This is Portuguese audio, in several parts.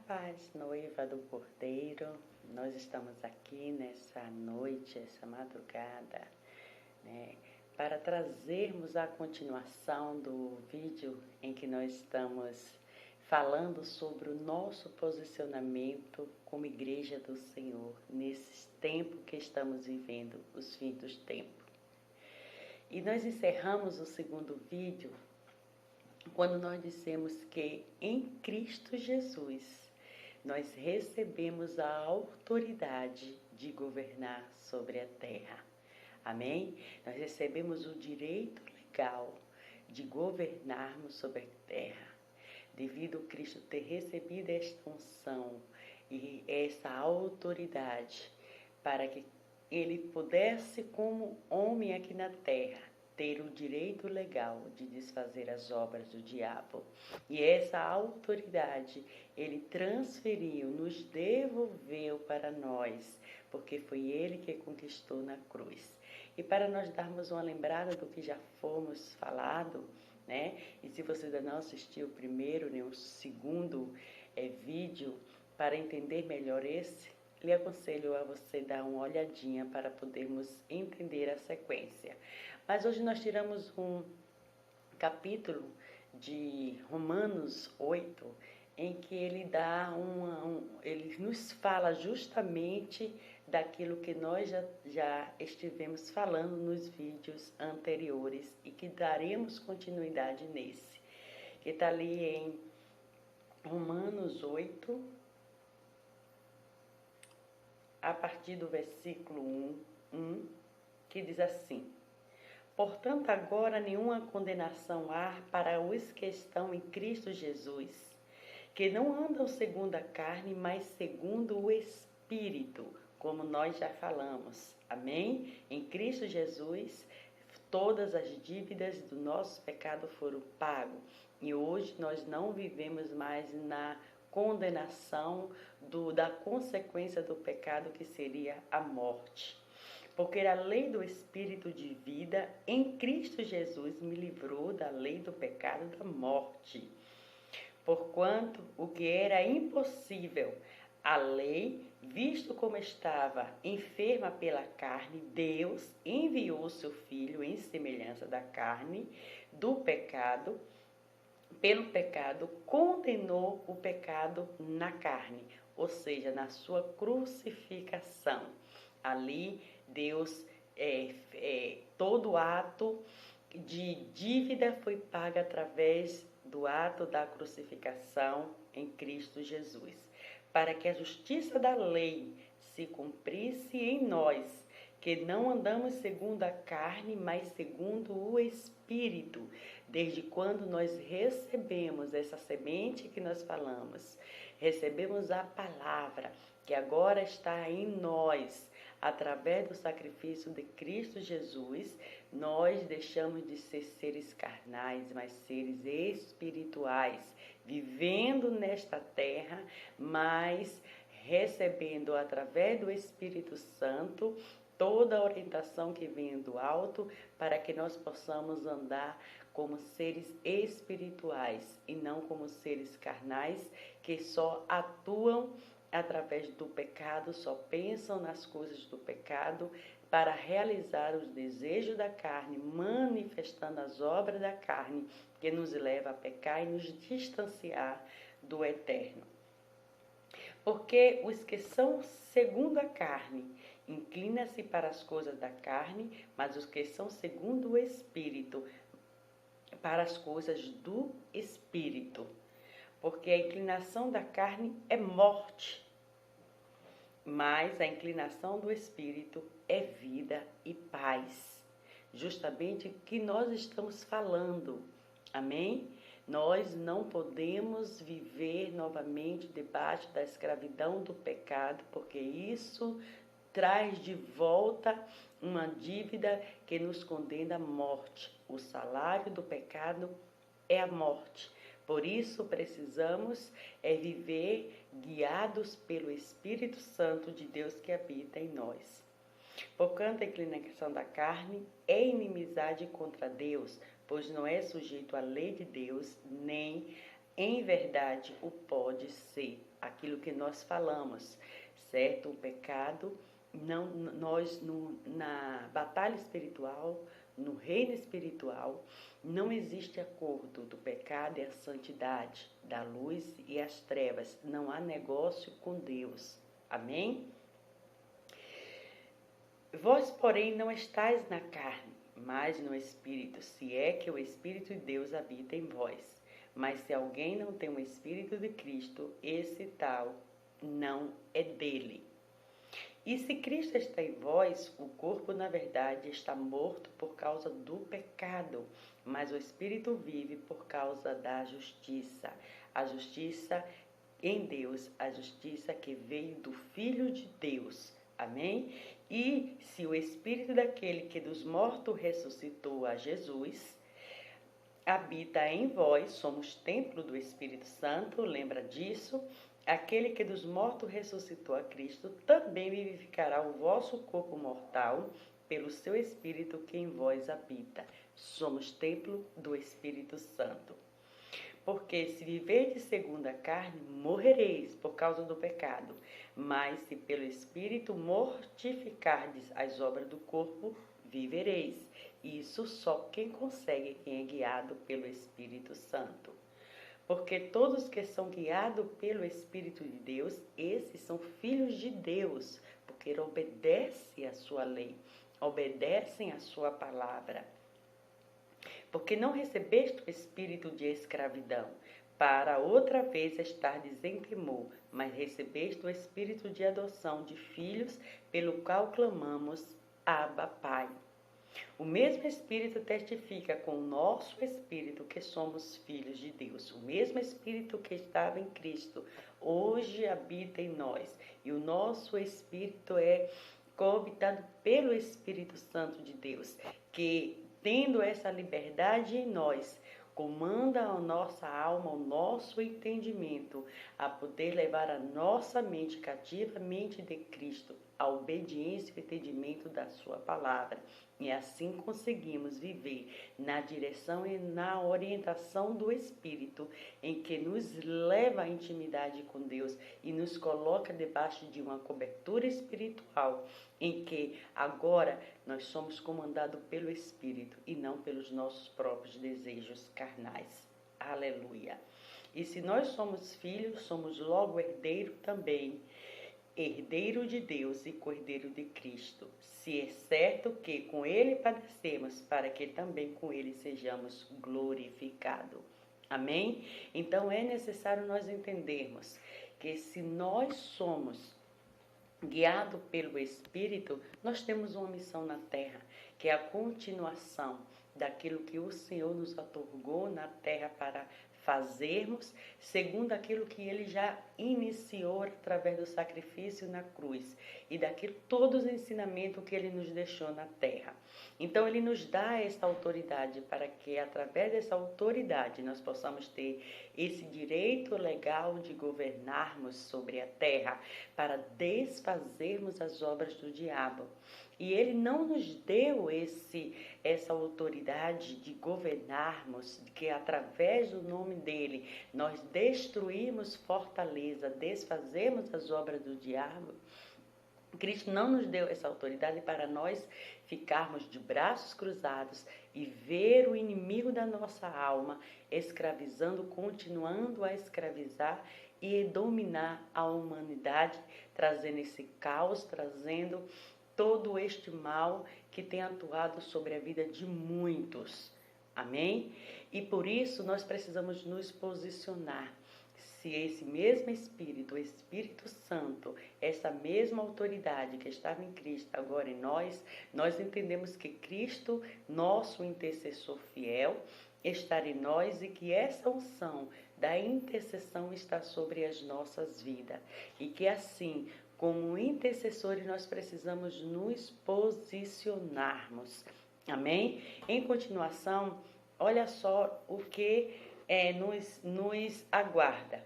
paz, noiva do Cordeiro. Nós estamos aqui nessa noite, essa madrugada, né, para trazermos a continuação do vídeo em que nós estamos falando sobre o nosso posicionamento como Igreja do Senhor, nesse tempo que estamos vivendo, os fins dos tempos. E nós encerramos o segundo vídeo quando nós dissemos que em Cristo Jesus nós recebemos a autoridade de governar sobre a terra. Amém? Nós recebemos o direito legal de governarmos sobre a terra, devido a Cristo ter recebido esta unção e essa autoridade para que ele pudesse, como homem aqui na terra, ter o direito legal de desfazer as obras do diabo. E essa autoridade ele transferiu, nos devolveu para nós, porque foi ele que conquistou na cruz. E para nós darmos uma lembrada do que já fomos falado, né? E se você ainda não assistiu o primeiro nem o segundo vídeo, para entender melhor esse, lhe aconselho a você dar uma olhadinha para podermos entender a sequência. Mas hoje nós tiramos um capítulo de Romanos 8, em que ele dá ele nos fala justamente daquilo que nós já estivemos falando nos vídeos anteriores e que daremos continuidade nesse, que está ali em Romanos 8, a partir do versículo 1, que diz assim: portanto, agora nenhuma condenação há para os que estão em Cristo Jesus, que não andam segundo a carne, mas segundo o Espírito, como nós já falamos. Amém? Em Cristo Jesus, todas as dívidas do nosso pecado foram pagas. E hoje nós não vivemos mais na condenação da consequência do pecado, que seria a morte. Porque a lei do Espírito de vida em Cristo Jesus me livrou da lei do pecado e da morte. Porquanto o que era impossível, a lei, visto como estava enferma pela carne, Deus enviou seu Filho em semelhança da carne, do pecado, pelo pecado, condenou o pecado na carne, ou seja, na sua crucificação. Ali, Deus, todo ato de dívida foi pago através do ato da crucificação em Cristo Jesus, para que a justiça da lei se cumprisse em nós, que não andamos segundo a carne, mas segundo o Espírito, desde quando nós recebemos essa semente que nós falamos, recebemos a palavra que agora está em nós, através do sacrifício de Cristo Jesus, nós deixamos de ser seres carnais, mas seres espirituais, vivendo nesta terra, mas recebendo através do Espírito Santo toda a orientação que vem do alto, para que nós possamos andar como seres espirituais e não como seres carnais, que só atuam através do pecado, só pensam nas coisas do pecado para realizar os desejos da carne, manifestando as obras da carne, que nos leva a pecar e nos distanciar do eterno. Porque os que são segundo a carne inclinam-se para as coisas da carne, mas os que são segundo o Espírito, para as coisas do Espírito. Porque a inclinação da carne é morte, mas a inclinação do Espírito é vida e paz. Justamente o que nós estamos falando. Amém? Nós não podemos viver novamente debaixo da escravidão do pecado, porque isso traz de volta uma dívida que nos condena à morte. O salário do pecado é a morte. Por isso precisamos viver guiados pelo Espírito Santo de Deus que habita em nós. Porquanto a inclinação da carne é inimizade contra Deus, pois não é sujeito à lei de Deus, nem em verdade o pode ser. Aquilo que nós falamos, certo? O pecado, na batalha espiritual, no reino espiritual, não existe acordo do pecado e a santidade, da luz e as trevas. Não há negócio com Deus. Amém? Vós, porém, não estáis na carne, mas no Espírito, se é que o Espírito de Deus habita em vós. Mas se alguém não tem o Espírito de Cristo, esse tal não é dele. E se Cristo está em vós, o corpo, na verdade, está morto por causa do pecado, mas o Espírito vive por causa da justiça. A justiça em Deus, a justiça que veio do Filho de Deus. Amém? E se o Espírito daquele que dos mortos ressuscitou a Jesus habita em vós, somos templo do Espírito Santo, lembra disso? Aquele que dos mortos ressuscitou a Cristo também vivificará o vosso corpo mortal pelo seu Espírito que em vós habita. Somos templo do Espírito Santo. Porque se viverdes segundo a carne, morrereis por causa do pecado. Mas se pelo Espírito mortificardes as obras do corpo, vivereis. Isso só quem consegue, quem é guiado pelo Espírito Santo. Porque todos que são guiados pelo Espírito de Deus, esses são filhos de Deus, porque obedecem a sua lei, obedecem a sua palavra. Porque não recebeste o espírito de escravidão, para outra vez estardes em temor, mas recebeste o espírito de adoção de filhos, pelo qual clamamos, Abba, Pai. O mesmo Espírito testifica com o nosso Espírito que somos filhos de Deus. O mesmo Espírito que estava em Cristo, hoje habita em nós. E o nosso Espírito é coabitado pelo Espírito Santo de Deus, que, tendo essa liberdade em nós, comanda a nossa alma, o nosso entendimento, a poder levar a nossa mente cativa, a mente de Cristo, a obediência e o entendimento da sua palavra. E assim conseguimos viver na direção e na orientação do Espírito, em que nos leva à intimidade com Deus e nos coloca debaixo de uma cobertura espiritual, em que agora nós somos comandados pelo Espírito e não pelos nossos próprios desejos carnais. Aleluia! E se nós somos filhos, somos logo herdeiro também, herdeiro de Deus e cordeiro de Cristo, se é certo que com ele padecemos, para que também com ele sejamos glorificados. Amém? Então é necessário nós entendermos que se nós somos guiados pelo Espírito, nós temos uma missão na terra, que é a continuação daquilo que o Senhor nos outorgou na terra para fazermos, segundo aquilo que ele já iniciou através do sacrifício na cruz e daquilo todos os ensinamentos que ele nos deixou na terra. Então ele nos dá essa autoridade para que através dessa autoridade nós possamos ter esse direito legal de governarmos sobre a terra, para desfazermos as obras do diabo. E ele não nos deu essa autoridade de governarmos, que através do nome dele nós destruímos fortaleza, desfazemos as obras do diabo. Cristo não nos deu essa autoridade para nós ficarmos de braços cruzados e ver o inimigo da nossa alma escravizando, continuando a escravizar e dominar a humanidade, trazendo esse caos, trazendo todo este mal que tem atuado sobre a vida de muitos. Amém? E por isso nós precisamos nos posicionar. Se esse mesmo Espírito, o Espírito Santo, essa mesma autoridade que estava em Cristo, agora em nós entendemos que Cristo, nosso intercessor fiel, está em nós e que essa unção da intercessão está sobre as nossas vidas. E que assim, como intercessores, nós precisamos nos posicionarmos. Amém? Em continuação, olha só o que nos aguarda.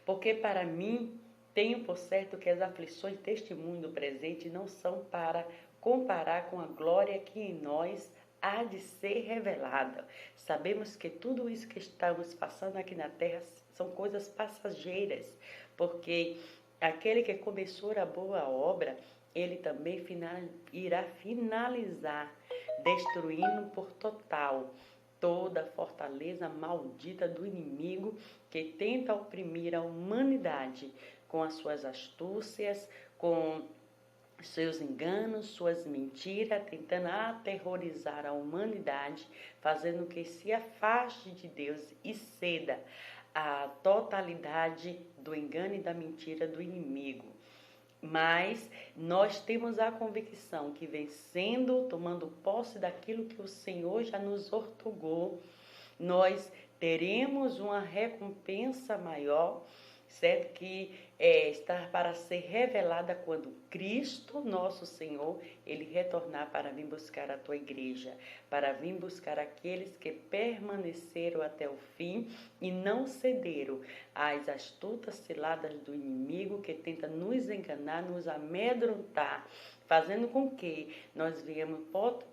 Porque para mim, tenho por certo que as aflições deste mundo presente não são para comparar com a glória que em nós há de ser revelada. Sabemos que tudo isso que estamos passando aqui na terra são coisas passageiras, porque aquele que começou a boa obra, ele também irá finalizar, destruindo por total toda a fortaleza maldita do inimigo que tenta oprimir a humanidade com as suas astúcias, com seus enganos, suas mentiras, tentando aterrorizar a humanidade, fazendo que se afaste de Deus e ceda à totalidade do engano e da mentira do inimigo. Mas nós temos a convicção que vencendo, tomando posse daquilo que o Senhor já nos outorgou, nós teremos uma recompensa maior, certo? Que está para ser revelada quando Cristo, nosso Senhor, Ele retornar para vir buscar a tua igreja, para vir buscar aqueles que permaneceram até o fim e não cederam às astutas ciladas do inimigo que tenta nos enganar, nos amedrontar, fazendo com que nós venhamos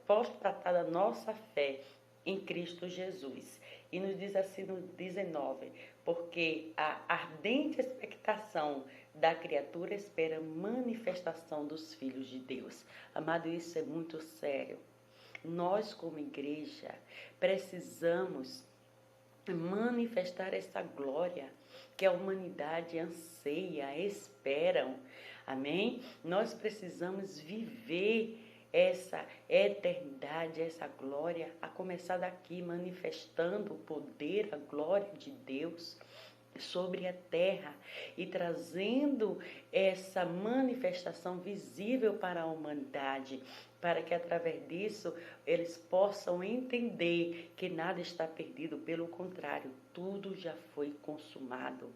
postratar a nossa fé em Cristo Jesus. E nos diz assim no 19, porque a ardente expectação da criatura espera a manifestação dos filhos de Deus. Amado, isso é muito sério. Nós, como igreja, precisamos manifestar essa glória que a humanidade anseia, esperam. Amém? Nós precisamos viver essa eternidade, essa glória, a começar daqui, manifestando o poder, a glória de Deus sobre a terra e trazendo essa manifestação visível para a humanidade, para que através disso eles possam entender que nada está perdido, pelo contrário, tudo já foi consumado.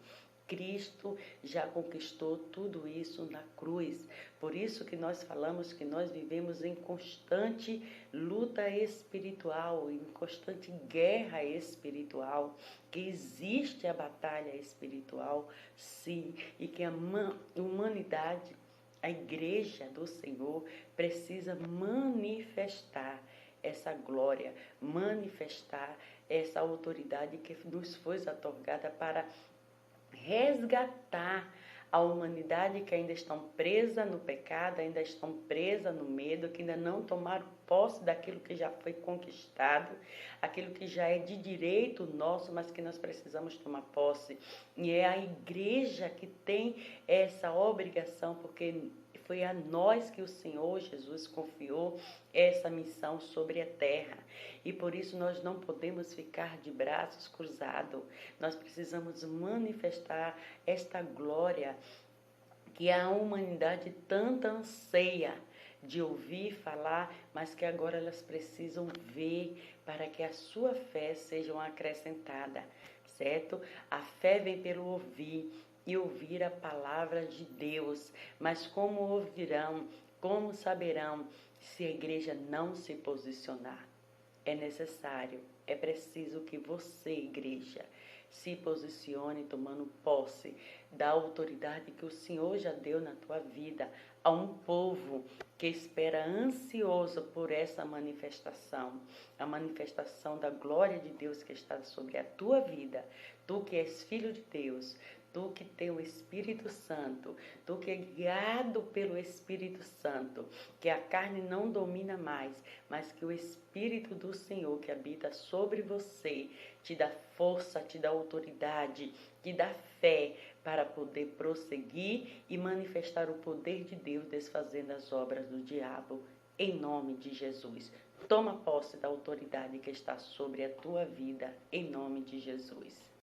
Cristo já conquistou tudo isso na cruz. Por isso que nós falamos que nós vivemos em constante luta espiritual, em constante guerra espiritual, que existe a batalha espiritual, sim, e que a humanidade, a igreja do Senhor, precisa manifestar essa glória, manifestar essa autoridade que nos foi otorgada para resgatar a humanidade que ainda estão presa no pecado, ainda estão presa no medo, que ainda não tomaram posse daquilo que já foi conquistado, aquilo que já é de direito nosso, mas que nós precisamos tomar posse. E é a igreja que tem essa obrigação, porque foi a nós que o Senhor Jesus confiou essa missão sobre a terra. E por isso nós não podemos ficar de braços cruzados. Nós precisamos manifestar esta glória que a humanidade tanto anseia de ouvir falar, mas que agora elas precisam ver para que a sua fé seja acrescentada, certo? A fé vem pelo ouvir e ouvir a palavra de Deus. Mas como ouvirão, como saberão se a igreja não se posicionar? É necessário, é preciso que você, igreja, se posicione tomando posse da autoridade que o Senhor já deu na tua vida a um povo que espera ansioso por essa manifestação, a manifestação da glória de Deus que está sobre a tua vida. Tu que és filho de Deus, tu que tem o Espírito Santo, tu que é guiado pelo Espírito Santo, que a carne não domina mais, mas que o Espírito do Senhor que habita sobre você te dá força, te dá autoridade, te dá fé para poder prosseguir e manifestar o poder de Deus desfazendo as obras do diabo, em nome de Jesus. Toma posse da autoridade que está sobre a tua vida, em nome de Jesus.